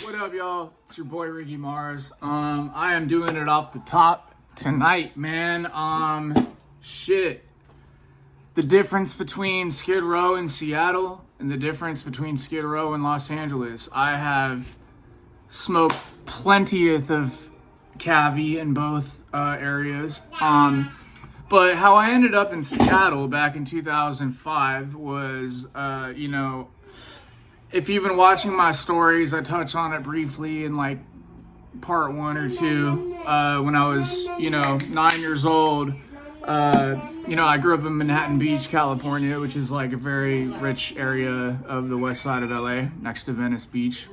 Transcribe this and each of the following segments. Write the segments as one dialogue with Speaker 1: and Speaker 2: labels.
Speaker 1: What up, y'all? It's your boy Ricky Mars. I am doing it off the top tonight, man. Shit. The difference between Skid Row and Seattle and the difference between Skid Row and Los Angeles. I have smoked plenty of cavi in both areas. But how I ended up in Seattle back in 2005 was, if you've been watching my stories, I touch on it briefly in like part 1 or 2. When I was, 9 years old, I grew up in Manhattan Beach, California, which is like a very rich area of the west side of LA, next to Venice Beach.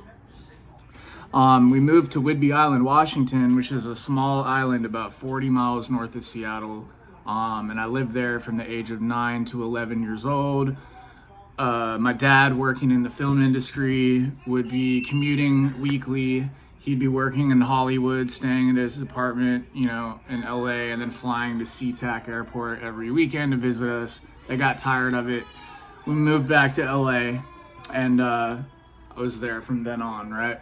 Speaker 1: We moved to Whidbey Island, Washington, which is a small island about 40 miles north of Seattle. And I lived there from the age of 9 to 11 years old. My dad, working in the film industry, would be commuting weekly. He'd be working in Hollywood, staying in his apartment, in LA, and then flying to SeaTac Airport every weekend to visit us. They got tired of it. We moved back to LA, and I was there from then on, right?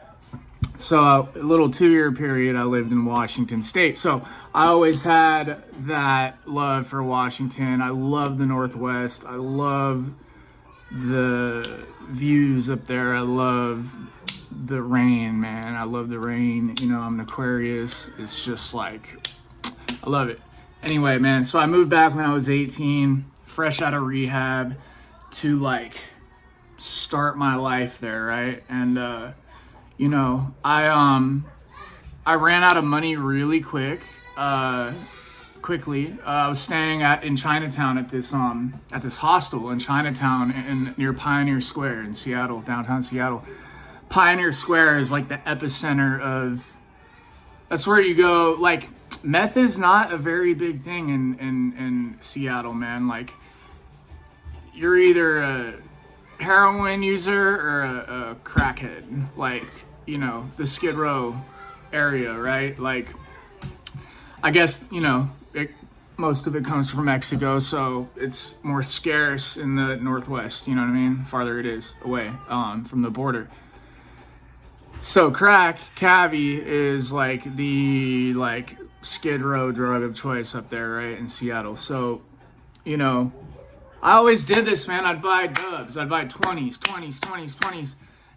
Speaker 1: So a little 2-year period, I lived in Washington State. So I always had that love for Washington. I love the Northwest. I love the views up there. I love the rain, man. I love the rain. I'm an Aquarius. It's just like, I love it. Anyway, man, so I moved back when I was 18, fresh out of rehab, to like start my life there, right? And I ran out of money really quickly. I was staying in Chinatown at this hostel in Chinatown near Pioneer Square in Seattle, downtown Seattle. Pioneer Square is like the epicenter of. That's where you go. Like, meth is not a very big thing in Seattle, man. Like, you're either a heroin user or a crackhead. Like, the Skid Row area, right? Like, I guess, most of it comes from Mexico, so it's more scarce in the Northwest, you know what I mean? Farther it is away from the border. So cavi is like the Skid Row drug of choice up there, right, in Seattle. So, I always did this, man. I'd buy dubs. I'd buy 20s.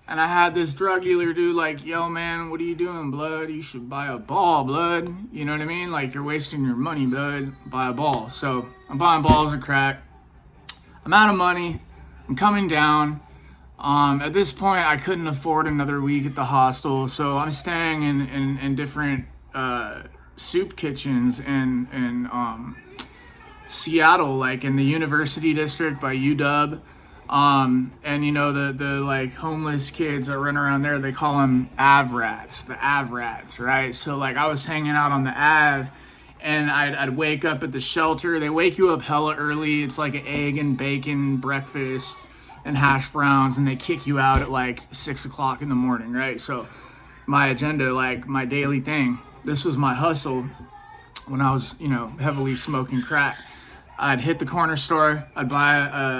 Speaker 1: And I had this drug dealer dude like, yo, man, what are you doing, blood? You should buy a ball, blood. You know what I mean? Like, you're wasting your money, blood. Buy a ball. So I'm buying balls of crack. I'm out of money. I'm coming down. At this point, I couldn't afford another week at the hostel. So I'm staying in different soup kitchens in Seattle, like in the University District by UW. And the like homeless kids that run around there, they call them AV-rats, the AV-rats, right? So like I was hanging out on the AV, and I'd wake up at the shelter. They wake you up hella early. It's like an egg and bacon breakfast and hash browns, and they kick you out at like 6 o'clock in the morning, right? So my agenda, like my daily thing, this was my hustle when I was, heavily smoking crack. I'd hit the corner store, I'd buy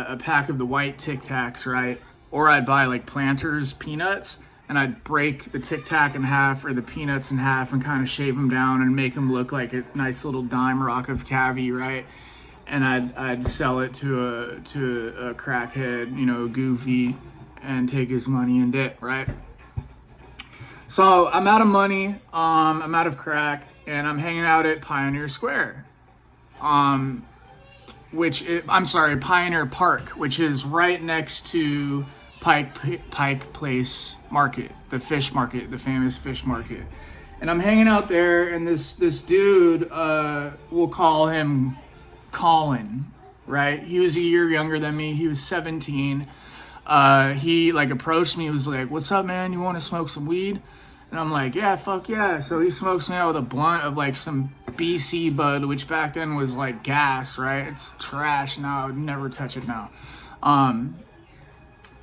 Speaker 1: a pack of the white Tic Tacs, right? Or I'd buy like Planters peanuts, and I'd break the Tic Tac in half or the peanuts in half and kind of shave them down and make them look like a nice little dime rock of cavi, right? And I'd sell it to a crackhead, goofy, and take his money and dip, right? So I'm out of money, I'm out of crack, and I'm hanging out at Pioneer Square. Pioneer Park, which is right next to Pike Place Market, the fish market, the famous fish market. And I'm hanging out there, and this dude, we'll call him Colin, right? He was a year younger than me. He was 17. He approached me. He was like, "What's up, man? You want to smoke some weed?" And I'm like, "Yeah, fuck yeah." So he smokes me out with a blunt of some BC bud, which back then was like gas, right? It's trash now. I would never touch it now.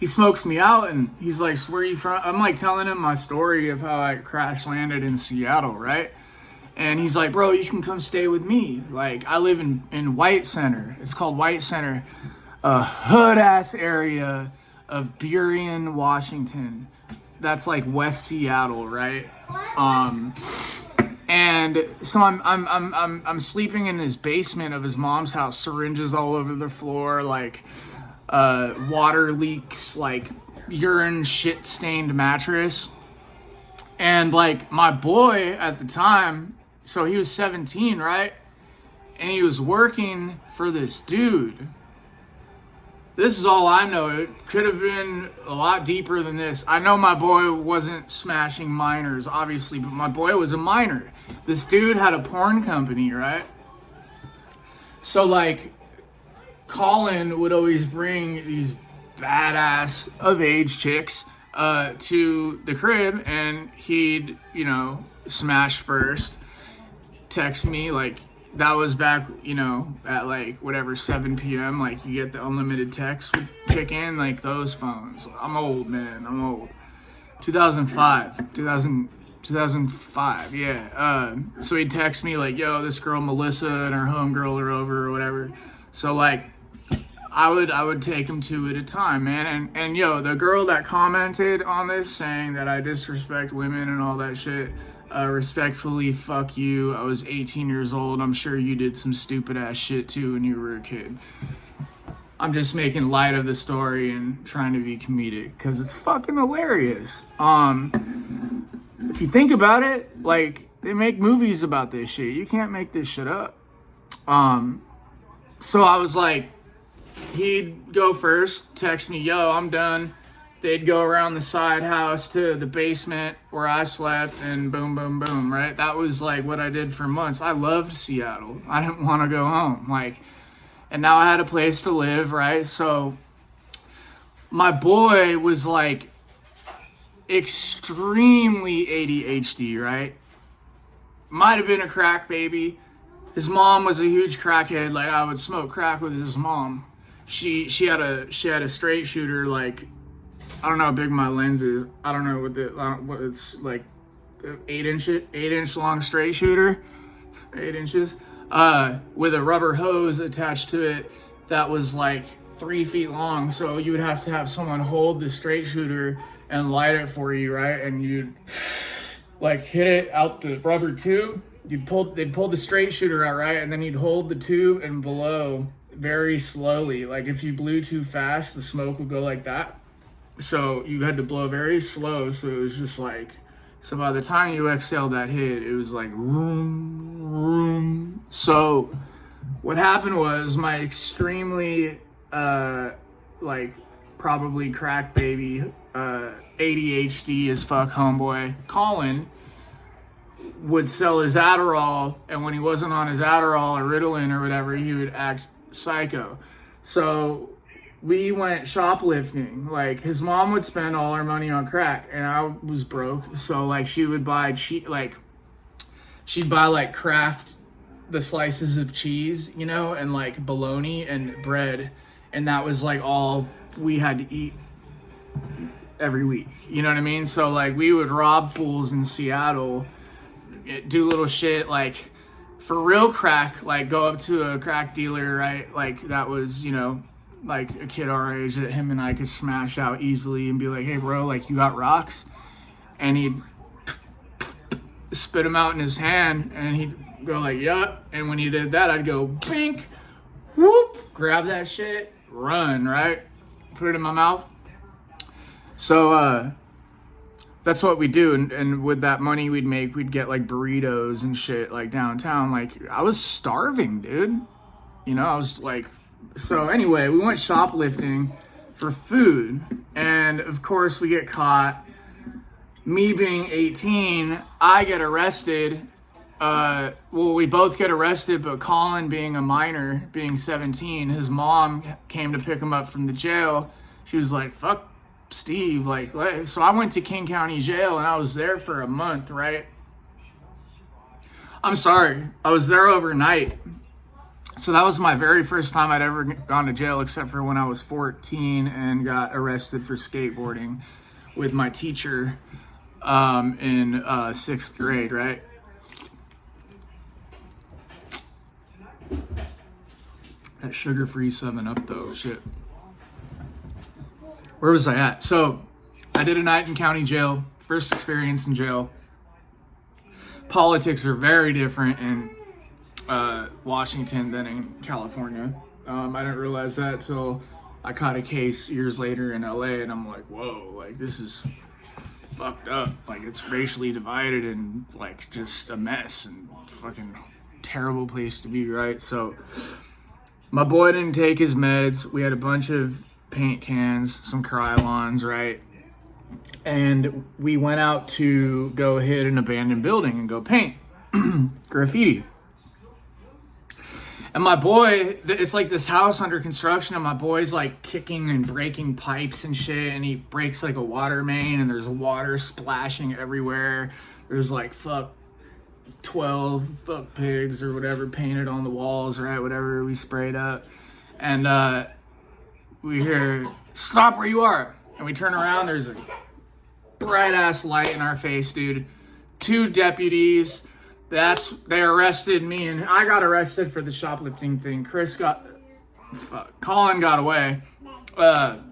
Speaker 1: He smokes me out, and he's like, "So where are you from?" I'm like telling him my story of how I crash landed in Seattle, right? And he's like, "Bro, you can come stay with me. Like, I live in White Center. It's called White Center, a hood ass area of Burien, Washington. that's like West Seattle, right? And so I'm sleeping in his basement of his mom's house, syringes all over the floor, like water leaks, like urine shit stained mattress. And like my boy at the time, so he was 17, right? And he was working for this dude. This is all I know. It could have been a lot deeper than this. I know my boy wasn't smashing minors, obviously, but my boy was a minor. This dude had a porn company, right? So, like, Colin would always bring these badass of age chicks to the crib, and he'd, you know, smash first, text me, like, that was back, you know, at like whatever 7 p.m. Like you get the unlimited text would kick in, like those phones. I'm old, man. I'm old. 2005, yeah. So he'd text me like, "Yo, this girl Melissa and her homegirl are over or whatever." So like, I would take him 2 at a time, man. And yo, the girl that commented on this saying that I disrespect women and all that shit. Respectfully, fuck you. I was 18 years old. I'm sure you did some stupid ass shit too when you were a kid. I'm just making light of the story and trying to be comedic because it's fucking hilarious. If you think about it, like they make movies about this shit. You can't make this shit up. So I was like, he'd go first, text me, "Yo, I'm done." They'd go around the side house to the basement where I slept and boom, boom, boom, right? That was like what I did for months. I loved Seattle. I didn't want to go home. Like, and now I had a place to live, right? So my boy was like extremely ADHD, right? Might have been a crack baby. His mom was a huge crackhead. Like I would smoke crack with his mom. She had a straight shooter, like, I don't know how big my lens is. I don't know what it's like, 8-inch long straight shooter, 8 inches, with a rubber hose attached to it that was like 3 feet long. So you would have to have someone hold the straight shooter and light it for you, right? And you'd like hit it out the rubber tube. They'd pull the straight shooter out, right? And then you'd hold the tube and blow very slowly. Like if you blew too fast, the smoke would go like that. So you had to blow very slow, so it was just like, so by the time you exhaled that hit, it was like vroom, vroom. So what happened was my extremely, like probably crack baby, ADHD as fuck homeboy, Colin, would sell his Adderall, and when he wasn't on his Adderall or Ritalin or whatever, he would act psycho. So we went shoplifting. Like his mom would spend all her money on crack and I was broke. So like she would buy she'd buy like Kraft, the slices of cheese, you know, and like bologna and bread. And that was like all we had to eat every week. You know what I mean? So like we would rob fools in Seattle, do little shit like for real crack, like go up to a crack dealer, right? Like that was, you know, like a kid our age that him and I could smash out easily and be like, "Hey bro, like you got rocks?" And he'd spit them out in his hand and he'd go like, "Yup." And when he did that, I'd go bink, whoop, grab that shit, run, right? Put it in my mouth. So that's what we do. And with that money we'd make, we'd get like burritos and shit like downtown. Like I was starving, dude. You know, I was like, so anyway, we went shoplifting for food, and of course we get caught. Me being 18, I get arrested. We both get arrested, but Colin being a minor, being 17, his mom came to pick him up from the jail. She was like, "Fuck Steve." Like, so I went to King County Jail, and I was there for a month, right? I'm sorry, I was there overnight. So that was my very first time I'd ever gone to jail, except for when I was 14 and got arrested for skateboarding with my teacher in 6th grade, right? That sugar-free 7-Up though, shit. Where was I at? So I did a night in county jail. First experience in jail. Politics are very different in Washington than in California. I didn't realize that till I caught a case years later in LA, and I'm like, whoa, like this is fucked up. Like it's racially divided and like just a mess and fucking terrible place to be, right? So my boy didn't take his meds. We had a bunch of paint cans, some Krylons, right? And we went out to go hit an abandoned building and go paint graffiti. And my boy, it's like this house under construction, and my boy's like kicking and breaking pipes and shit, and he breaks like a water main, and there's water splashing everywhere. There's like 12 fuck pigs or whatever painted on the walls, right? Whatever we sprayed up. And we hear, stop where you are. And we turn around, there's a bright ass light in our face, dude. 2 deputies. They arrested me, and I got arrested for the shoplifting thing. Colin got away. But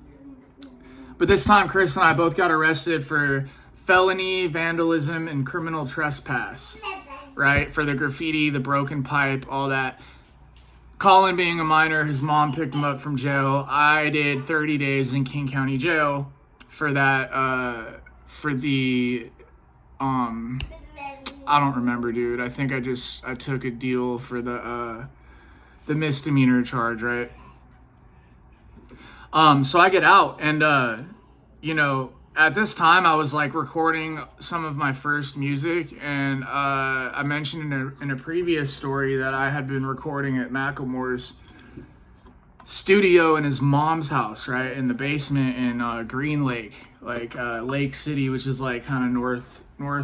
Speaker 1: this time, Chris and I both got arrested for felony, vandalism, and criminal trespass, right? For the graffiti, the broken pipe, all that. Colin being a minor, his mom picked him up from jail. I did 30 days in King County Jail for that, for the, I don't remember, dude. I think I took a deal for the misdemeanor charge, right? So I get out, and you know, at this time I was like recording some of my first music, and I mentioned in a previous story that I had been recording at Macklemore's studio in his mom's house, right, in the basement in Green Lake, like Lake City, which is like kind of north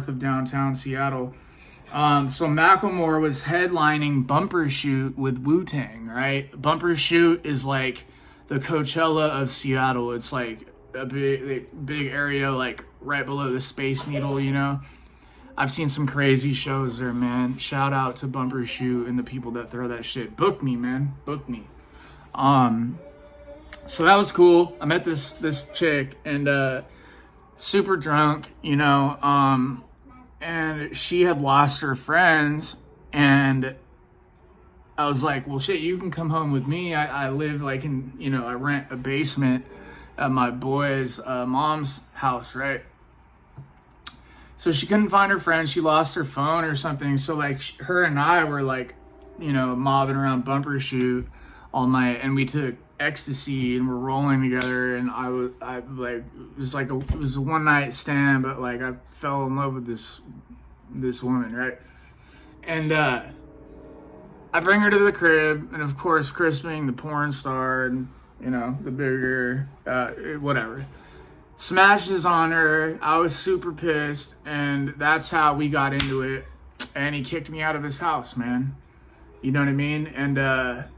Speaker 1: of downtown Seattle. So Macklemore was headlining Bumper Shoot with Wu-Tang, right? Bumper Shoot is like the Coachella of Seattle. It's like a big area, like right below the Space Needle, you know? I've seen some crazy shows there, man. Shout out to Bumper Shoot and the people that throw that shit. Book me, man. Book me. So that was cool. I met this chick, and super drunk, you know, and she had lost her friends, and I was like, well, shit, you can come home with me. I live like in, you know, I rent a basement at my boy's mom's house, right? So she couldn't find her friend. She lost her phone or something. So like her and I were like, you know, mobbing around Bumper Shoot all night, and we took ecstasy and we're rolling together, and it was a one night stand, but like I fell in love with this woman, right? And I bring her to the crib, and of course Chris being the porn star and, you know, the bigger whatever, smashes on her. I was super pissed, and that's how we got into it. And he kicked me out of his house, man. You know what I mean? And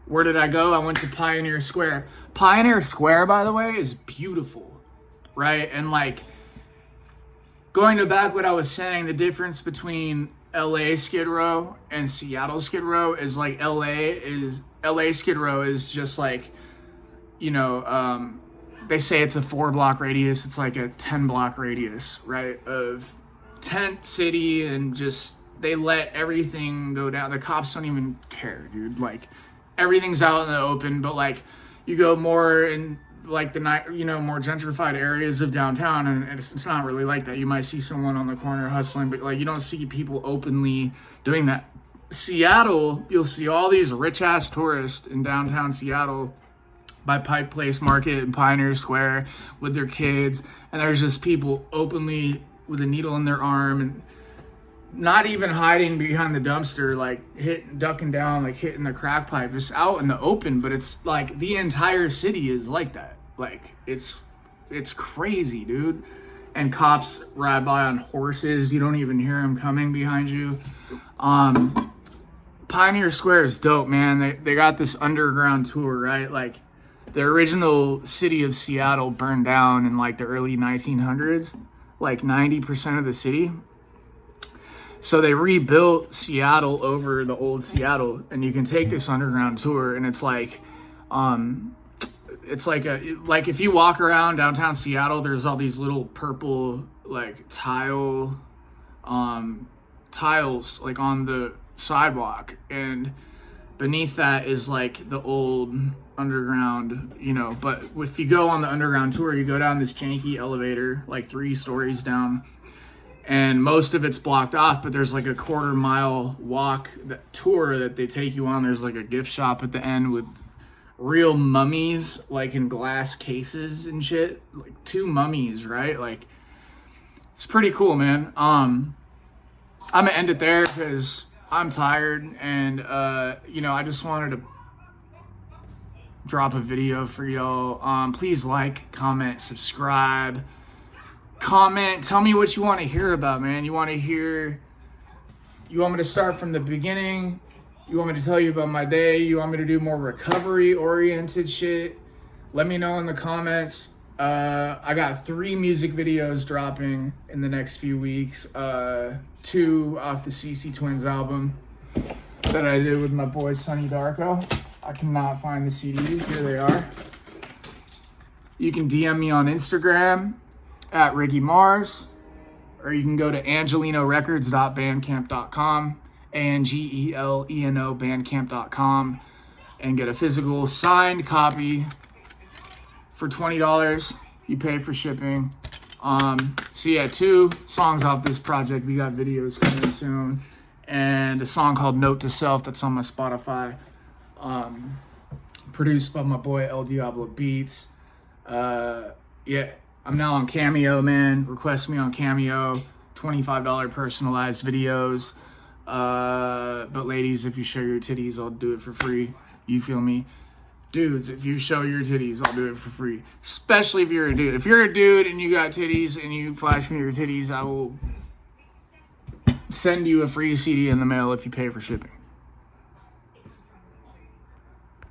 Speaker 1: where did I go? I went to Pioneer Square. Pioneer Square, by the way, is beautiful, right? And like, going to back what I was saying, the difference between LA Skid Row and Seattle Skid Row is like LA Skid Row is just like, you know, they say it's a 4-block radius. It's like a 10-block radius, right? Of tent city, and just, they let everything go down. The cops don't even care, dude. Like, everything's out in the open, but like you go more in like the night, you know, more gentrified areas of downtown, and it's not really like that. You might see someone on the corner hustling, but like you don't see people openly doing that. Seattle, you'll see all these rich ass tourists in downtown Seattle by Pike Place Market and Pioneer Square with their kids, and there's just people openly with a needle in their arm and not even hiding behind the dumpster, like ducking down, like hitting the crack pipe, just out in the open. But it's like the entire city is like that. Like it's crazy, dude. And cops ride by on horses. You don't even hear them coming behind you. Pioneer Square is dope, man. They got this underground tour, right? Like the original city of Seattle burned down in like the early 1900s, like 90% of the city. So they rebuilt Seattle over the old Seattle, and you can take this underground tour, and it's like it's like if you walk around downtown Seattle, there's all these little purple like tiles like on the sidewalk, and beneath that is like the old underground, you know. But if you go on the underground tour, you go down this janky elevator like 3 stories down, and most of it's blocked off, but there's like a 1/4 mile walk tour that they take you on. There's like a gift shop at the end with real mummies like in glass cases and shit, like 2 mummies, right? Like, it's pretty cool, man. I'm gonna end it there because I'm tired, and you know, I just wanted to drop a video for y'all. Please like, comment, subscribe, comment, tell me what you want to hear about, man. You want me to start from the beginning? You want me to tell you about my day? You want me to do more recovery oriented shit? Let me know in the comments. I got 3 music videos dropping in the next few weeks. 2 off the CC Twins album that I did with my boy Sonny Darko. I cannot find the CDs. Here they are. You can DM me on Instagram at Ricky Mars, or you can go to angelinorecords.bandcamp.com, ANGELENO bandcamp.com, and get a physical signed copy for $20. You pay for shipping. So yeah, 2 songs off this project. We got videos coming soon, and a song called Note to Self that's on my Spotify, produced by my boy El Diablo Beats. Yeah, I'm now on Cameo, man. Request me on Cameo. $25 personalized videos. But ladies, if you show your titties, I'll do it for free. You feel me? Dudes, if you show your titties, I'll do it for free. Especially if you're a dude. If you're a dude and you got titties and you flash me your titties, I will send you a free CD in the mail if you pay for shipping.